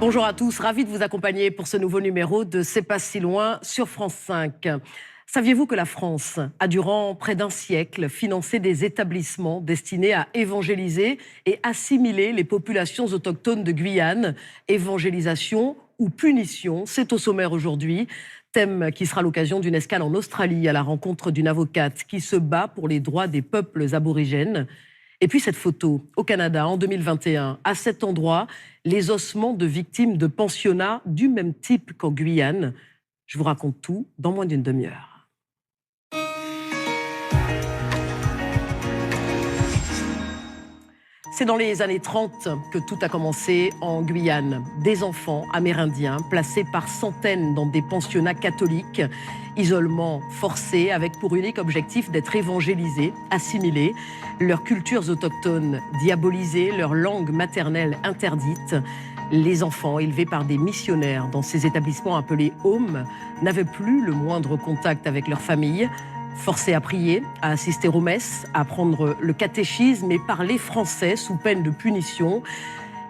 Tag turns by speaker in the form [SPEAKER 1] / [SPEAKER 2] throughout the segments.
[SPEAKER 1] Bonjour à tous, ravi de vous accompagner pour ce nouveau numéro de C'est pas si loin sur France 5. Saviez-vous que la France a durant près d'un siècle financé des établissements destinés à évangéliser et assimiler les populations autochtones de Guyane? Évangélisation ou punition, c'est au sommaire aujourd'hui. Thème qui sera l'occasion d'une escale en Australie à la rencontre d'une avocate qui se bat pour les droits des peuples aborigènes. Et puis cette photo, au Canada, en 2021, à cet endroit, les ossements de victimes de pensionnats du même type qu'en Guyane. Je vous raconte tout dans moins d'une demi-heure. C'est dans les années 30 que tout a commencé en Guyane. Des enfants amérindiens placés par centaines dans des pensionnats catholiques. Isolement forcé avec pour unique objectif d'être évangélisés, assimilés, leurs cultures autochtones diabolisées, leur langue maternelle interdite. Les enfants élevés par des missionnaires dans ces établissements appelés homes n'avaient plus le moindre contact avec leur famille. Forcés à prier, à assister aux messes, à apprendre le catéchisme et parler français sous peine de punition.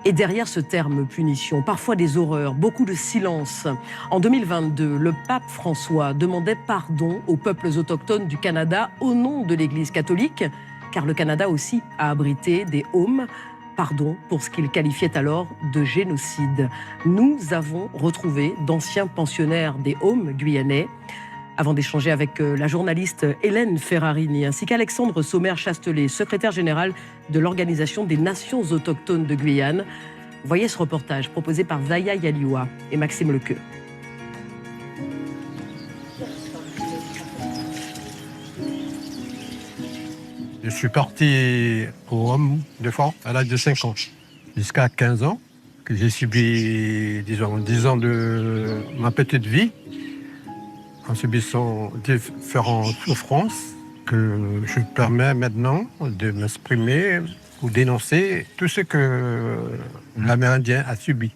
[SPEAKER 1] Et derrière ce terme punition, parfois des horreurs, beaucoup de silence. En 2022, le pape François demandait pardon aux peuples autochtones du Canada au nom de l'Église catholique, car le Canada aussi a abrité des homes. Pardon pour ce qu'il qualifiait alors de génocide. Nous avons retrouvé d'anciens pensionnaires des homes guyanais. Avant d'échanger avec la journaliste Hélène Ferrarini ainsi qu'Alexandre Sommer-Chastelet, secrétaire général de l'Organisation des Nations autochtones de Guyane. Voyez ce reportage proposé par Zaya Yaliwa et Maxime Lequeux.
[SPEAKER 2] Je suis parti au Homme de Fort à l'âge de 5 ans, jusqu'à 15 ans, que j'ai subi, 10 ans de ma petite vie, en subissant différentes souffrances que je permets maintenant de m'exprimer ou dénoncer tout ce que l'Amérindien a subi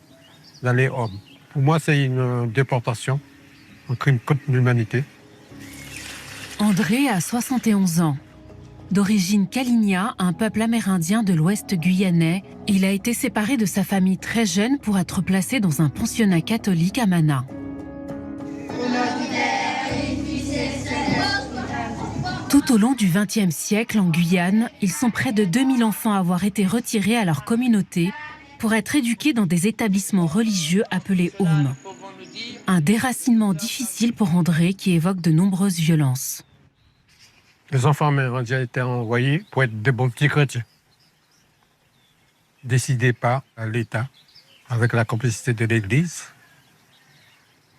[SPEAKER 2] dans les hommes. Pour moi, c'est une déportation, un crime contre l'humanité.
[SPEAKER 3] André a 71 ans. D'origine Kalinia, un peuple amérindien de l'ouest guyanais, il a été séparé de sa famille très jeune pour être placé dans un pensionnat catholique à Mana. Tout au long du XXe siècle, en Guyane, ils sont près de 2000 enfants à avoir été retirés à leur communauté pour être éduqués dans des établissements religieux appelés homes. Un déracinement difficile pour André qui évoque de nombreuses violences.
[SPEAKER 2] Les enfants amérindiens étaient envoyés pour être de bons petits chrétiens, décidés par l'État, avec la complicité de l'Église.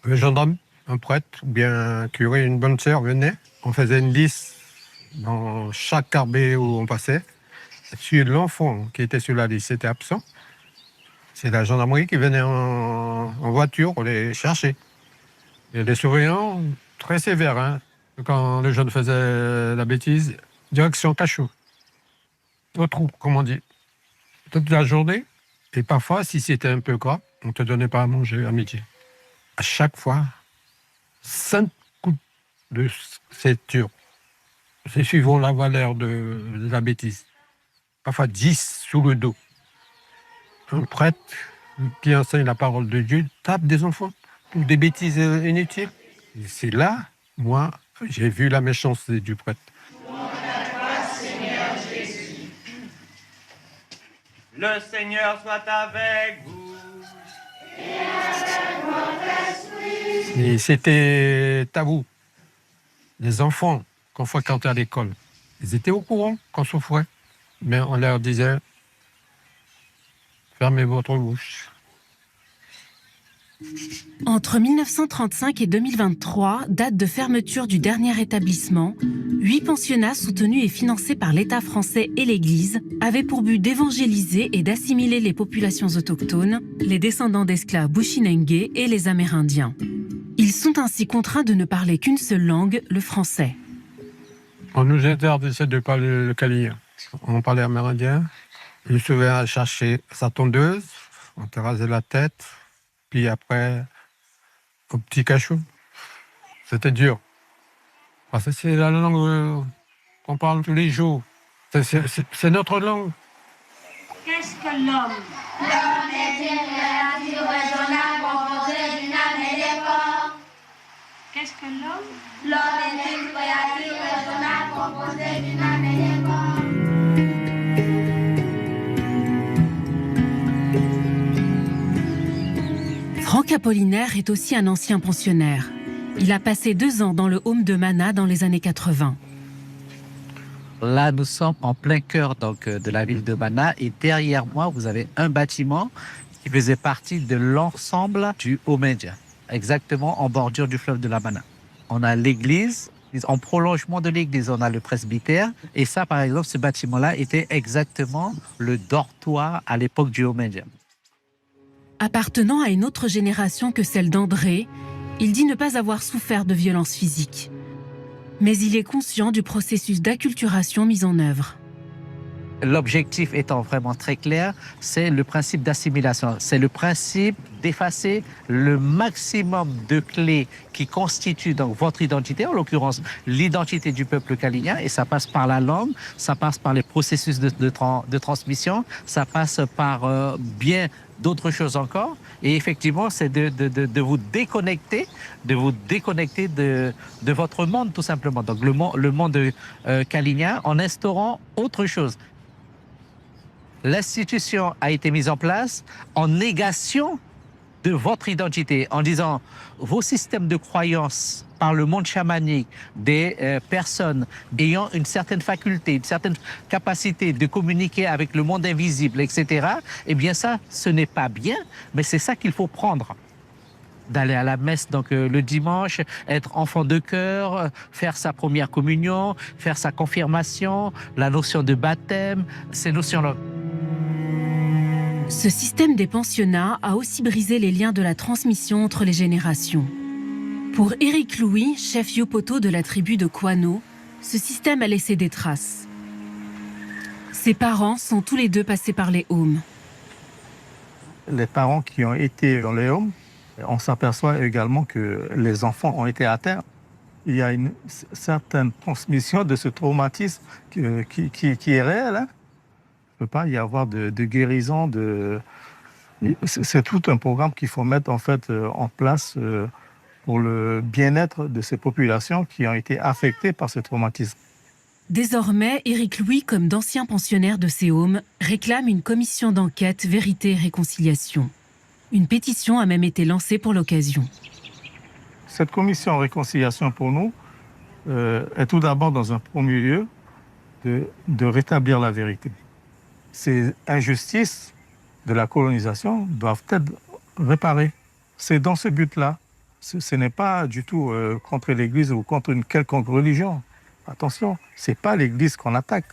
[SPEAKER 2] Un gendarme, un prêtre, ou bien un curé, une bonne sœur venaient. On faisait une liste dans chaque carbet où on passait. Si l'enfant qui était sur la liste était absent, c'est la gendarmerie qui venait en voiture pour les chercher. Et les surveillants, très sévères, hein. Quand le jeune faisait la bêtise, direction cachot. Au trou, comme on dit. Toute la journée. Et parfois, si c'était un peu grave, on ne te donnait pas à manger à midi. À chaque fois, 5 coups de ceinture. C'est suivant la valeur de la bêtise. Parfois 10 sous le dos. Un prêtre qui enseigne la parole de Dieu tape des enfants pour des bêtises inutiles. Et c'est là, moi, j'ai vu la méchanceté du prêtre.
[SPEAKER 4] Le Seigneur soit avec vous.
[SPEAKER 2] Et c'était tabou. Les enfants qu'on fréquentait à l'école, ils étaient au courant qu'on souffrait. Mais on leur disait, fermez votre bouche.
[SPEAKER 3] Entre 1935 et 2023, date de fermeture du dernier établissement, 8 pensionnats soutenus et financés par l'État français et l'Église avaient pour but d'évangéliser et d'assimiler les populations autochtones, les descendants d'esclaves Bushinengue et les Amérindiens. Ils sont ainsi contraints de ne parler qu'une seule langue, le français.
[SPEAKER 2] On nous interdisait de parler le Kalinia. On parlait amérindien. Je me souviens à chercher sa tondeuse, on te rasait la tête, puis après, au petit cachot. C'était dur. Parce que c'est la langue qu'on parle tous les jours. C'est notre langue.
[SPEAKER 5] Qu'est-ce que l'homme? L'homme est une créature régionale composée d'une âme et des corps.
[SPEAKER 6] Qu'est-ce que l'homme?
[SPEAKER 5] L'homme est une créature régionale composée d'une âme et des corps.
[SPEAKER 3] Franck Apollinaire est aussi un ancien pensionnaire. Il a passé 2 ans dans le home de Mana dans les années 80.
[SPEAKER 7] Là, nous sommes en plein cœur de la ville de Mana et derrière moi, vous avez un bâtiment qui faisait partie de l'ensemble du home indien, exactement en bordure du fleuve de la Mana. On a l'église, en prolongement de l'église, on a le presbytère et ça, par exemple, ce bâtiment-là était exactement le dortoir à l'époque du home indien.
[SPEAKER 3] Appartenant à une autre génération que celle d'André, il dit ne pas avoir souffert de violences physiques. Mais il est conscient du processus d'acculturation mis en œuvre.
[SPEAKER 7] L'objectif étant vraiment très clair, c'est le principe d'assimilation. C'est le principe d'effacer le maximum de clés qui constituent donc votre identité, en l'occurrence l'identité du peuple kalinien, et ça passe par la langue, ça passe par les processus de transmission, ça passe par bien d'autres choses encore. Et effectivement, c'est de vous déconnecter, de votre monde tout simplement. Donc le monde kalinien en instaurant autre chose. L'institution a été mise en place en négation de votre identité, en disant vos systèmes de croyances par le monde chamanique des personnes ayant une certaine faculté, une certaine capacité de communiquer avec le monde invisible, etc., eh bien ça, ce n'est pas bien, mais c'est ça qu'il faut prendre. D'aller à la messe donc le dimanche, être enfant de cœur, faire sa première communion, faire sa confirmation, la notion de baptême, ces notions-là.
[SPEAKER 3] Ce système des pensionnats a aussi brisé les liens de la transmission entre les générations. Pour Éric Louis, chef Yopoto de la tribu de Kwano, ce système a laissé des traces. Ses parents sont tous les deux passés par les homes.
[SPEAKER 8] Les parents qui ont été dans les homes, on s'aperçoit également que les enfants ont été atteints. Il y a une certaine transmission de ce traumatisme qui est réel. Hein. Il ne peut pas y avoir de guérison. C'est tout un programme qu'il faut mettre en fait en place pour le bien-être de ces populations qui ont été affectées par ce traumatisme.
[SPEAKER 3] Désormais, Éric Louis, comme d'anciens pensionnaires de ces homes, réclame une commission d'enquête Vérité et Réconciliation. Une pétition a même été lancée pour l'occasion.
[SPEAKER 8] Cette commission réconciliation pour nous est tout d'abord dans un premier lieu de rétablir la vérité. Ces injustices de la colonisation doivent être réparées. C'est dans ce but-là. Ce n'est pas du tout contre l'Église ou contre une quelconque religion. Attention, ce n'est pas l'Église qu'on attaque.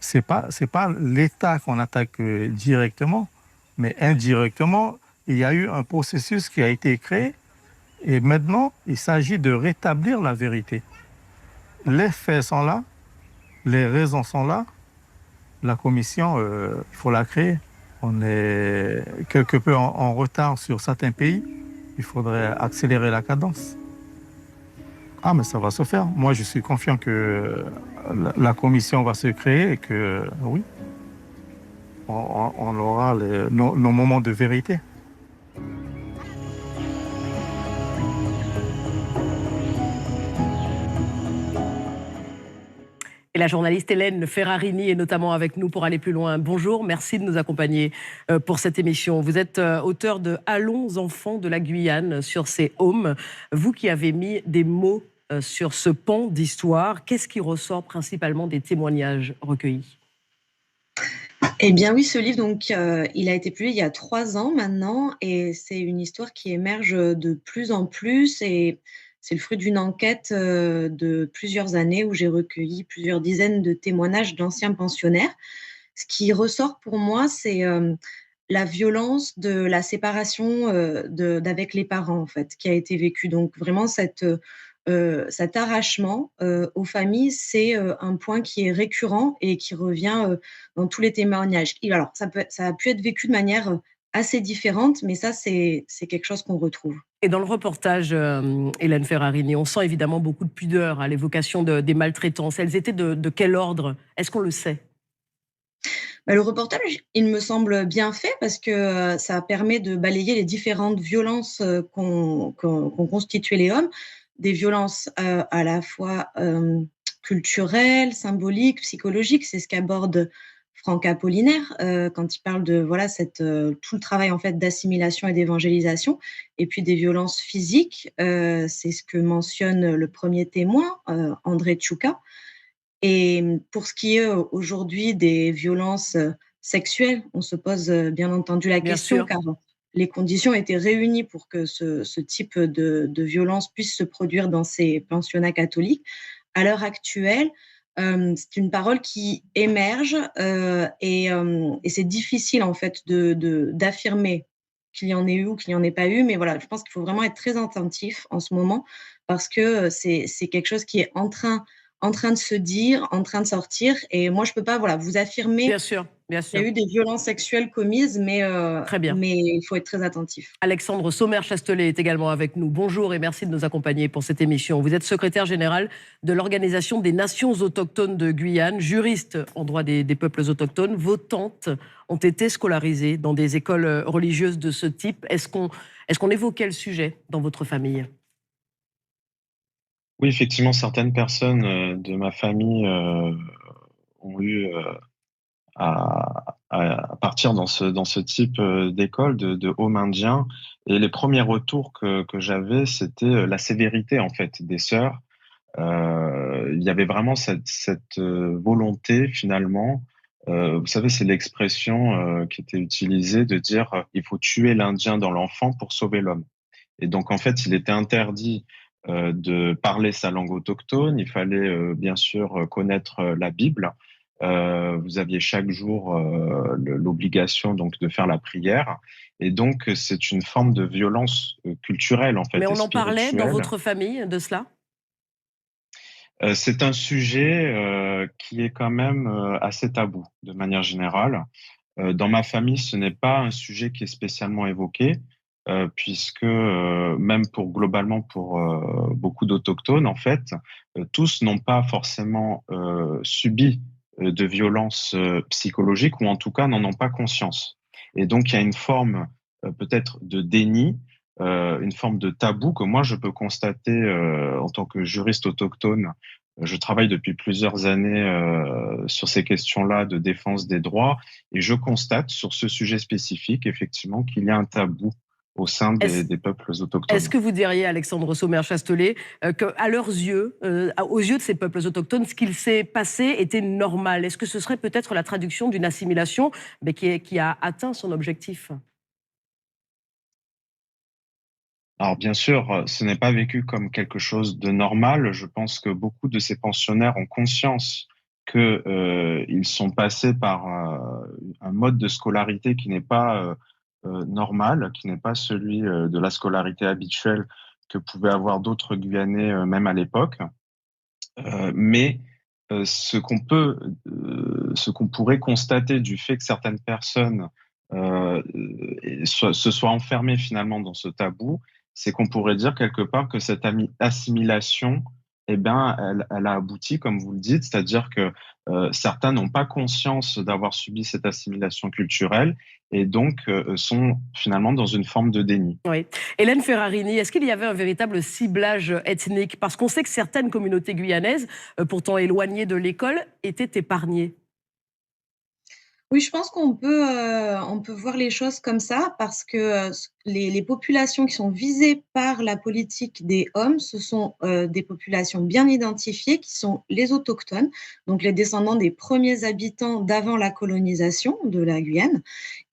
[SPEAKER 8] Ce n'est pas l'État qu'on attaque directement, mais indirectement, il y a eu un processus qui a été créé et maintenant, il s'agit de rétablir la vérité. Les faits sont là, les raisons sont là. La commission, il faut la créer. On est quelque peu en retard sur certains pays. Il faudrait accélérer la cadence. Ah, mais ça va se faire. Moi, je suis confiant que la commission va se créer et que, oui, on aura nos moments de vérité.
[SPEAKER 1] Et la journaliste Hélène Ferrarini est notamment avec nous pour aller plus loin. Bonjour, merci de nous accompagner pour cette émission. Vous êtes auteur de Allons enfants de la Guyane sur ces homes. Vous qui avez mis des mots sur ce pan d'histoire, qu'est-ce qui ressort principalement des témoignages recueillis ?
[SPEAKER 9] Eh bien oui, ce livre, donc, il a été publié il y a 3 ans maintenant et c'est une histoire qui émerge de plus en plus et c'est le fruit d'une enquête de plusieurs années où j'ai recueilli plusieurs dizaines de témoignages d'anciens pensionnaires. Ce qui ressort pour moi, c'est la violence de la séparation d'avec les parents, en fait, qui a été vécue. Donc vraiment, cet arrachement aux familles, c'est un point qui est récurrent et qui revient dans tous les témoignages. Et alors, ça a pu être vécu de manière assez différente, mais ça, c'est quelque chose qu'on retrouve.
[SPEAKER 1] Et dans le reportage, Hélène Ferrarini, on sent évidemment beaucoup de pudeur à l'évocation des maltraitances. Elles étaient de quel ordre ? Est-ce qu'on le sait ?
[SPEAKER 9] Bah, le reportage, il me semble bien fait parce que, ça permet de balayer les différentes violences, qu'ont constitué les hommes. Des violences, à la fois, culturelles, symboliques, psychologiques. C'est ce qu'aborde Franck Apollinaire, quand il parle de voilà cette, tout le travail en fait d'assimilation et d'évangélisation et puis des violences physiques, c'est ce que mentionne le premier témoin, André Tchouka. Et pour ce qui est, aujourd'hui des violences, sexuelles, on se pose, bien entendu la
[SPEAKER 1] Bien
[SPEAKER 9] question
[SPEAKER 1] sûr.
[SPEAKER 9] car les conditions étaient réunies pour que ce type de violence puisse se produire dans ces pensionnats catholiques. À l'heure actuelle, c'est une parole qui émerge, et c'est difficile en fait d'affirmer qu'il y en ait eu ou qu'il n'y en ait pas eu. Mais voilà, je pense qu'il faut vraiment être très attentif en ce moment parce que, c'est quelque chose qui est en train de se dire, en train de sortir et moi je peux pas, voilà, vous affirmer
[SPEAKER 1] Bien sûr, bien
[SPEAKER 9] qu'il y
[SPEAKER 1] sûr.
[SPEAKER 9] a eu des violences sexuelles commises,
[SPEAKER 1] Très bien.
[SPEAKER 9] mais il faut être très attentif.
[SPEAKER 1] Alexandre Sommer-Chastelet est également avec nous. Bonjour et merci de nous accompagner pour cette émission. Vous êtes secrétaire général de l'Organisation des Nations autochtones de Guyane, juriste en droit des peuples autochtones. Vos tantes ont été scolarisées dans des écoles religieuses de ce type. Est-ce qu'on évoquait le sujet dans votre famille?
[SPEAKER 10] Oui, effectivement, certaines personnes de ma famille ont eu à partir dans ce type d'école de home indien. Et les premiers retours que j'avais, c'était la sévérité en fait des sœurs. Il y avait vraiment cette volonté finalement. Vous savez, c'est l'expression qui était utilisée de dire il faut tuer l'Indien dans l'enfant pour sauver l'homme. Et donc en fait, il était interdit de parler sa langue autochtone. Il fallait bien sûr connaître la Bible. Vous aviez chaque jour l'obligation donc de faire la prière. Et donc c'est une forme de violence culturelle en
[SPEAKER 1] Mais
[SPEAKER 10] fait et
[SPEAKER 1] on en parlait dans
[SPEAKER 10] spirituelle.
[SPEAKER 1] votre famille de cela?
[SPEAKER 10] C'est un sujet qui est quand même assez tabou de manière générale. Dans ma famille, ce n'est pas un sujet qui est spécialement évoqué, puisque même pour globalement pour beaucoup d'autochtones, en fait, tous n'ont pas forcément subi de violences psychologiques ou en tout cas n'en ont pas conscience. Et donc il y a une forme peut-être de déni, une forme de tabou que moi je peux constater en tant que juriste autochtone. Je travaille depuis plusieurs années sur ces questions-là de défense des droits et je constate sur ce sujet spécifique effectivement qu'il y a un tabou au sein
[SPEAKER 1] Est-ce
[SPEAKER 10] des peuples
[SPEAKER 1] est-ce
[SPEAKER 10] autochtones.
[SPEAKER 1] que vous diriez, Alexandre Sommer-Chastelet, qu'à leurs yeux, aux yeux de ces peuples autochtones, ce qu'il s'est passé était normal? Est-ce que ce serait peut-être la traduction d'une assimilation, mais qui a atteint son objectif?
[SPEAKER 10] Alors bien sûr, ce n'est pas vécu comme quelque chose de normal. Je pense que beaucoup de ces pensionnaires ont conscience que ils sont passés par un mode de scolarité qui n'est pas normal, qui n'est pas celui de la scolarité habituelle que pouvaient avoir d'autres Guyanais, même à l'époque. Mais ce qu'on pourrait constater du fait que certaines personnes se soient enfermées finalement dans ce tabou, c'est qu'on pourrait dire quelque part que cette assimilation, eh ben, elle a abouti, comme vous le dites, c'est-à-dire que certains n'ont pas conscience d'avoir subi cette assimilation culturelle et donc sont finalement dans une forme de déni.
[SPEAKER 1] Oui. Hélène Ferrarini, est-ce qu'il y avait un véritable ciblage ethnique? Parce qu'on sait que certaines communautés guyanaises, pourtant éloignées de l'école, étaient épargnées.
[SPEAKER 9] Oui, je pense on peut voir les choses comme ça parce que, les populations qui sont visées par la politique des hommes, ce sont, des populations bien identifiées qui sont les autochtones, donc les descendants des premiers habitants d'avant la colonisation de la Guyane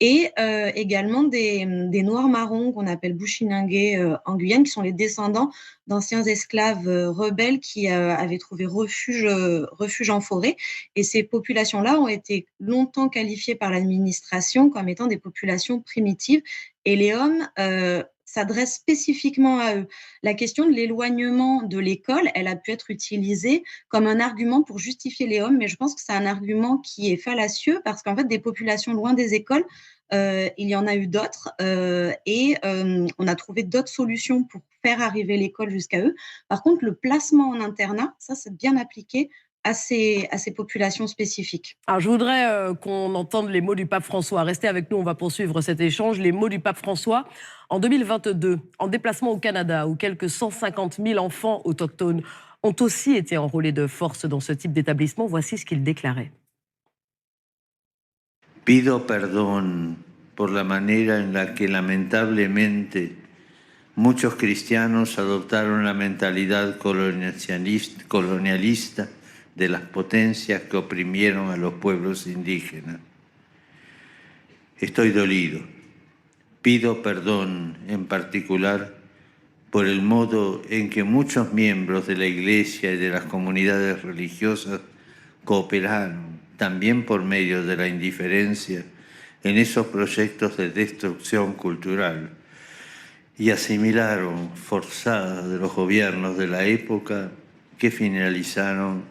[SPEAKER 9] et également des noirs marrons qu'on appelle Bushinangé, en Guyane, qui sont les descendants d'anciens esclaves, rebelles qui, avaient trouvé refuge en forêt et ces populations-là ont été longtemps qualifiées par l'administration comme étant des populations primitives et les hommes s'adressent spécifiquement à eux. La question de l'éloignement de l'école, elle a pu être utilisée comme un argument pour justifier les hommes, mais je pense que c'est un argument qui est fallacieux parce qu'en fait, des populations loin des écoles, il y en a eu d'autres et on a trouvé d'autres solutions pour faire arriver l'école jusqu'à eux. Par contre, le placement en internat, ça c'est bien appliqué à ces populations spécifiques.
[SPEAKER 1] Alors, je voudrais qu'on entende les mots du pape François. Restez avec nous, on va poursuivre cet échange. Les mots du pape François en 2022, en déplacement au Canada, où quelques 150 000 enfants autochtones ont aussi été enrôlés de force dans ce type d'établissement. Voici ce qu'il déclarait.
[SPEAKER 11] Pido perdón por la manera en la que lamentablemente muchos cristianos adoptaron la mentalidad colonialista de las potencias que oprimieron a los pueblos indígenas. Estoy dolido. Pido perdón en particular por el modo en que muchos miembros de la Iglesia y de las comunidades religiosas cooperaron, también por medio de la indiferencia, en esos proyectos de destrucción cultural y asimilaron forzadas de los gobiernos de la época que finalizaron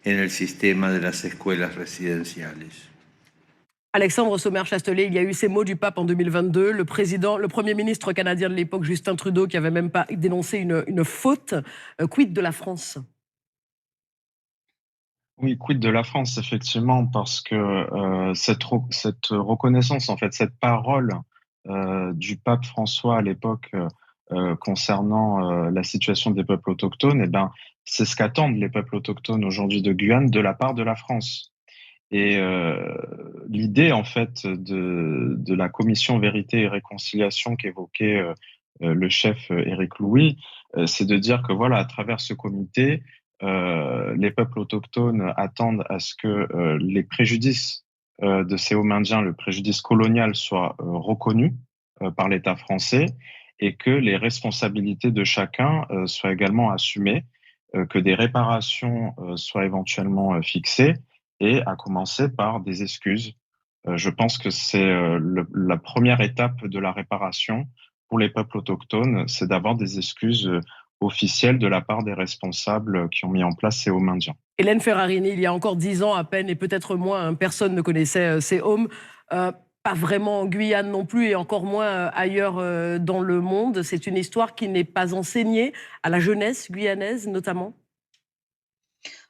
[SPEAKER 11] en el sistema de las escuelas residenciales.
[SPEAKER 1] Alexandre Sommer-Chastelet, il y a eu ces mots du pape en 2022. Le Premier ministre canadien de l'époque, Justin Trudeau, qui avait même pas dénoncé une faute. Quid de la France?
[SPEAKER 10] Oui, quid de la France, effectivement, parce que cette reconnaissance, en fait, cette parole du pape François à l'époque concernant la situation des peuples autochtones, eh ben, c'est ce qu'attendent les peuples autochtones aujourd'hui de Guyane de la part de la France. Et l'idée, en fait, de la commission Vérité et Réconciliation qu'évoquait le chef Éric Louis, c'est de dire que voilà, à travers ce comité, les peuples autochtones attendent à ce que les préjudices de ces Homindiens, le préjudice colonial, soient reconnus par l'État français et que les responsabilités de chacun soient également assumées, que des réparations soient éventuellement fixées, et à commencer par des excuses. Je pense que c'est la première étape de la réparation pour les peuples autochtones, c'est d'avoir des excuses officielles de la part des responsables qui ont mis en place ces Homindiens.
[SPEAKER 1] Hélène Ferrarini, il y a encore 10 ans à peine, et peut-être moins, personne ne connaissait ces Homs. Pas vraiment en Guyane non plus, et encore moins ailleurs dans le monde. C'est une histoire qui n'est pas enseignée à la jeunesse guyanaise, notamment.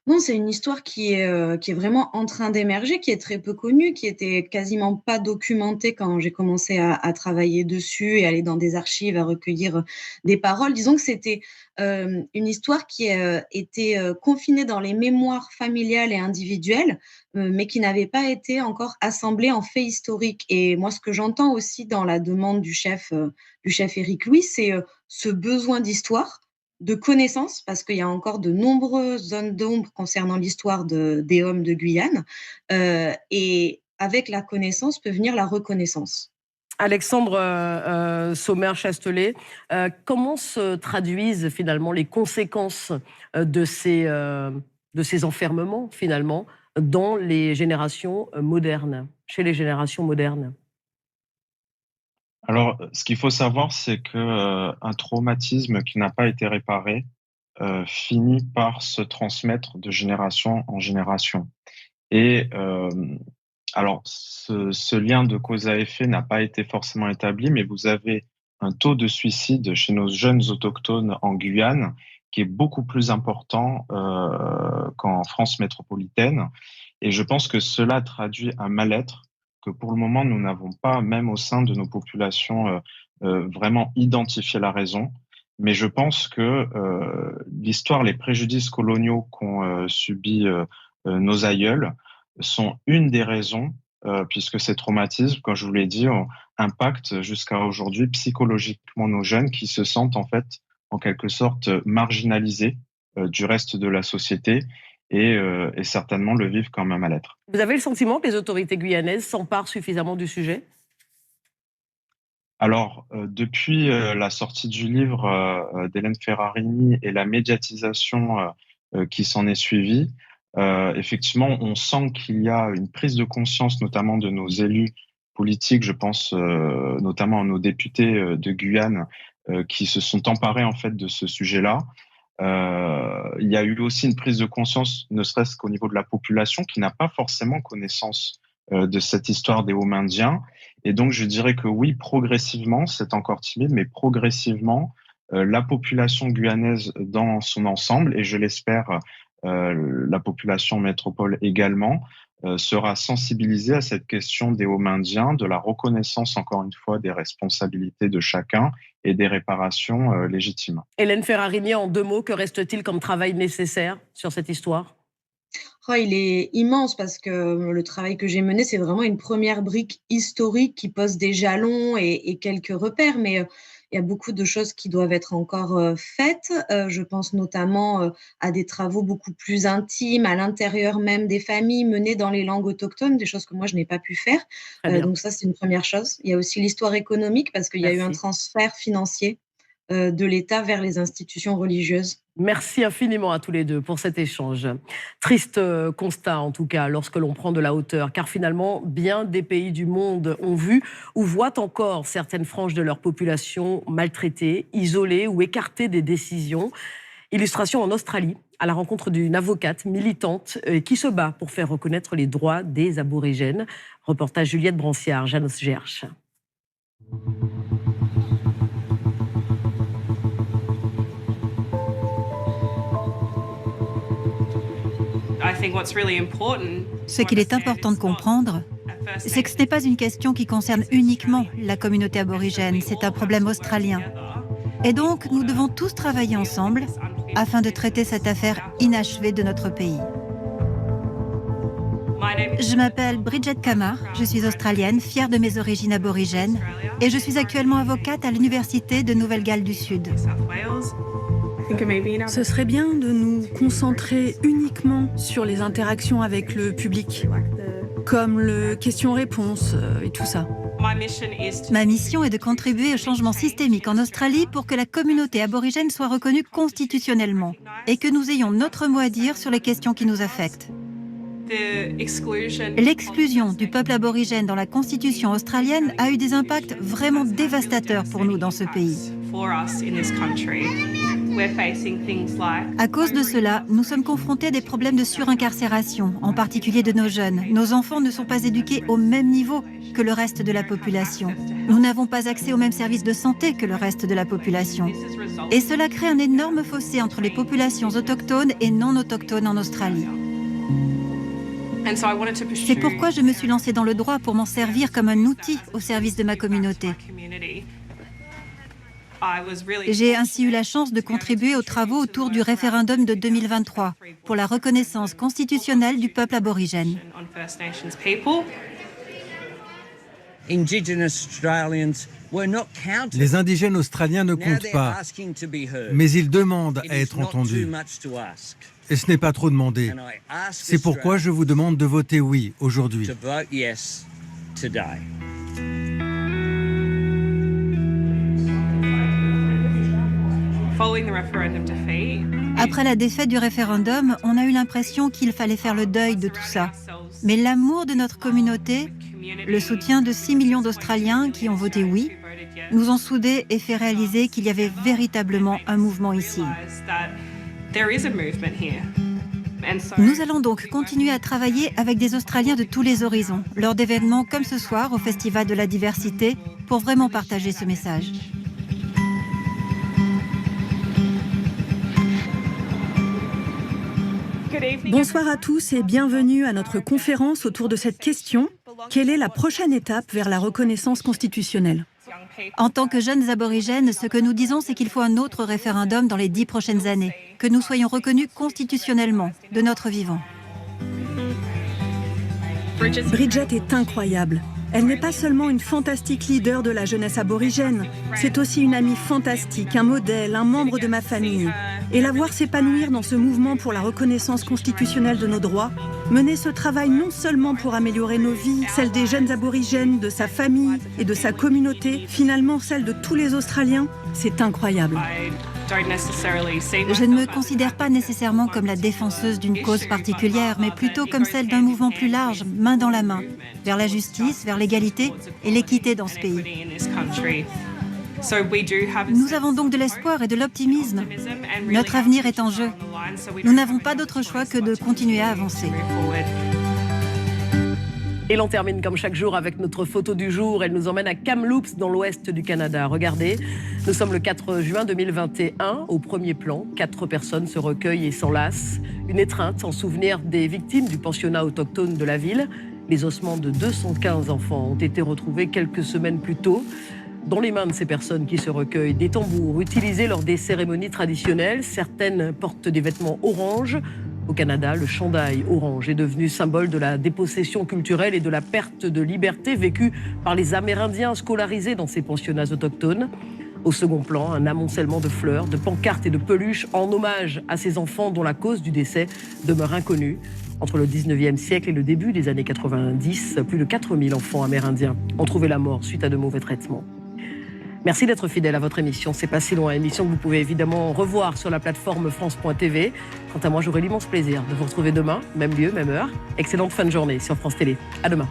[SPEAKER 9] Non, c'est une histoire qui est vraiment en train d'émerger, qui est très peu connue, qui était quasiment pas documentée quand j'ai commencé à travailler dessus et aller dans des archives, à recueillir des paroles. Disons que c'était une histoire qui était confinée dans les mémoires familiales et individuelles, mais qui n'avait pas été encore assemblée en faits historiques. Et moi, ce que j'entends aussi dans la demande du chef Éric Louis, c'est ce besoin d'histoire, de connaissances, parce qu'il y a encore de nombreuses zones d'ombre concernant l'histoire des Homs de Guyane. Et avec la connaissance peut venir la reconnaissance.
[SPEAKER 1] Alexandre Sommer-Chastelet, comment se traduisent finalement les conséquences de ces enfermements, finalement, dans les générations modernes, chez les générations modernes?
[SPEAKER 10] Alors, ce qu'il faut savoir, c'est que un traumatisme qui n'a pas été réparé finit par se transmettre de génération en génération. Et alors, ce lien de cause à effet n'a pas été forcément établi, mais vous avez un taux de suicide chez nos jeunes autochtones en Guyane qui est beaucoup plus important qu'en France métropolitaine. Et je pense que cela traduit un mal-être que pour le moment, nous n'avons pas, même au sein de nos populations, vraiment identifié la raison. Mais je pense que l'histoire, les préjudices coloniaux qu'ont subis nos aïeuls sont une des raisons, puisque ces traumatismes, comme je vous l'ai dit, impactent jusqu'à aujourd'hui psychologiquement nos jeunes qui se sentent en fait, en quelque sorte, marginalisés du reste de la société. Et certainement le vivent quand même à l'être.
[SPEAKER 1] Vous avez le sentiment que les autorités guyanaises s'emparent suffisamment du sujet?
[SPEAKER 10] Alors, depuis la sortie du livre d'Hélène Ferrarini et la médiatisation qui s'en est suivie, effectivement, on sent qu'il y a une prise de conscience, notamment de nos élus politiques, je pense notamment à nos députés de Guyane, qui se sont emparés en fait de ce sujet-là. Il y a eu aussi une prise de conscience, ne serait-ce qu'au niveau de la population, qui n'a pas forcément connaissance de cette histoire des Homindiens. Et donc, je dirais que oui, progressivement, c'est encore timide, mais progressivement, la population guyanaise dans son ensemble, et je l'espère la population métropole également, sera sensibilisée à cette question des Homindiens, de la reconnaissance, encore une fois, des responsabilités de chacun et des réparations légitimes.
[SPEAKER 1] Hélène Ferrarini, en 2 mots, que reste-t-il comme travail nécessaire sur cette histoire?
[SPEAKER 9] Oh, il est immense parce que le travail que j'ai mené, c'est vraiment une première brique historique qui pose des jalons et quelques repères, mais il y a beaucoup de choses qui doivent être encore faites. Je pense notamment à des travaux beaucoup plus intimes, à l'intérieur même des familles, menés dans les langues autochtones, des choses que moi je n'ai pas pu faire. Donc ça, c'est une première chose. Il y a aussi l'histoire économique parce qu'il y a eu un transfert financier de l'État vers les institutions religieuses.
[SPEAKER 1] Merci infiniment à tous les deux pour cet échange. Triste constat en tout cas lorsque l'on prend de la hauteur, car finalement bien des pays du monde ont vu ou voient encore certaines franges de leur population maltraitées, isolées ou écartées des décisions. Illustration en Australie, à la rencontre d'une avocate militante qui se bat pour faire reconnaître les droits des aborigènes. Reportage Juliette Branciard, Janos Gersh.
[SPEAKER 12] Ce qu'il est important de comprendre, c'est que ce n'est pas une question qui concerne uniquement la communauté aborigène, c'est un problème australien. Et donc, nous devons tous travailler ensemble afin de traiter cette affaire inachevée de notre pays. Je m'appelle Bridget Kamar, je suis australienne, fière de mes origines aborigènes, et je suis actuellement avocate à l'Université de Nouvelle-Galles du Sud.
[SPEAKER 13] Ce serait bien de nous concentrer uniquement sur les interactions avec le public, comme le question-réponse et tout ça.
[SPEAKER 12] Ma mission est de contribuer au changement systémique en Australie pour que la communauté aborigène soit reconnue constitutionnellement et que nous ayons notre mot à dire sur les questions qui nous affectent. L'exclusion du peuple aborigène dans la constitution australienne a eu des impacts vraiment dévastateurs pour nous dans ce pays. À cause de cela, nous sommes confrontés à des problèmes de surincarcération, en particulier de nos jeunes. Nos enfants ne sont pas éduqués au même niveau que le reste de la population. Nous n'avons pas accès aux mêmes services de santé que le reste de la population. Et cela crée un énorme fossé entre les populations autochtones et non autochtones en Australie. C'est pourquoi je me suis lancée dans le droit pour m'en servir comme un outil au service de ma communauté. J'ai ainsi eu la chance de contribuer aux travaux autour du référendum de 2023 pour la reconnaissance constitutionnelle du peuple aborigène.
[SPEAKER 14] Les indigènes australiens ne comptent pas, mais ils demandent à être entendus. Et ce n'est pas trop demandé. C'est pourquoi je vous demande de voter oui aujourd'hui.
[SPEAKER 12] Après la défaite du référendum, on a eu l'impression qu'il fallait faire le deuil de tout ça. Mais l'amour de notre communauté, le soutien de 6 millions d'Australiens qui ont voté oui, nous ont soudés et fait réaliser qu'il y avait véritablement un mouvement ici. Nous allons donc continuer à travailler avec des Australiens de tous les horizons, lors d'événements comme ce soir au Festival de la diversité, pour vraiment partager ce message.
[SPEAKER 13] Bonsoir à tous et bienvenue à notre conférence autour de cette question. Quelle est la prochaine étape vers la reconnaissance constitutionnelle ?
[SPEAKER 12] En tant que jeunes aborigènes, ce que nous disons, c'est qu'il faut un autre référendum dans les 10 prochaines années, que nous soyons reconnus constitutionnellement, de notre vivant.
[SPEAKER 13] Bridget est incroyable. Elle n'est pas seulement une fantastique leader de la jeunesse aborigène, c'est aussi une amie fantastique, un modèle, un membre de ma famille. Et la voir s'épanouir dans ce mouvement pour la reconnaissance constitutionnelle de nos droits, mener ce travail non seulement pour améliorer nos vies, celles des jeunes aborigènes, de sa famille et de sa communauté, finalement celle de tous les Australiens, c'est incroyable.
[SPEAKER 12] Je ne me considère pas nécessairement comme la défenseuse d'une cause particulière, mais plutôt comme celle d'un mouvement plus large, main dans la main, vers la justice, vers l'égalité et l'équité dans ce pays. Nous avons donc de l'espoir et de l'optimisme. Notre avenir est en jeu. Nous n'avons pas d'autre choix que de continuer à avancer.
[SPEAKER 1] Et l'on termine comme chaque jour avec notre photo du jour. Elle nous emmène à Kamloops, dans l'ouest du Canada. Regardez, nous sommes le 4 juin 2021. Au premier plan, 4 personnes se recueillent et s'enlacent. Une étreinte en souvenir des victimes du pensionnat autochtone de la ville. Les ossements de 215 enfants ont été retrouvés quelques semaines plus tôt. Dans les mains de ces personnes qui se recueillent, des tambours utilisés lors des cérémonies traditionnelles. Certaines portent des vêtements orange. Au Canada, le chandail orange est devenu symbole de la dépossession culturelle et de la perte de liberté vécue par les Amérindiens scolarisés dans ces pensionnats autochtones. Au second plan, un amoncellement de fleurs, de pancartes et de peluches en hommage à ces enfants dont la cause du décès demeure inconnue. Entre le 19e siècle et le début des années 90, plus de 4000 enfants amérindiens ont trouvé la mort suite à de mauvais traitements. Merci d'être fidèle à votre émission. C'est pas si loin. Émission que vous pouvez évidemment revoir sur la plateforme France.tv. Quant à moi, j'aurai l'immense plaisir de vous retrouver demain, même lieu, même heure. Excellente fin de journée sur France Télé. À demain.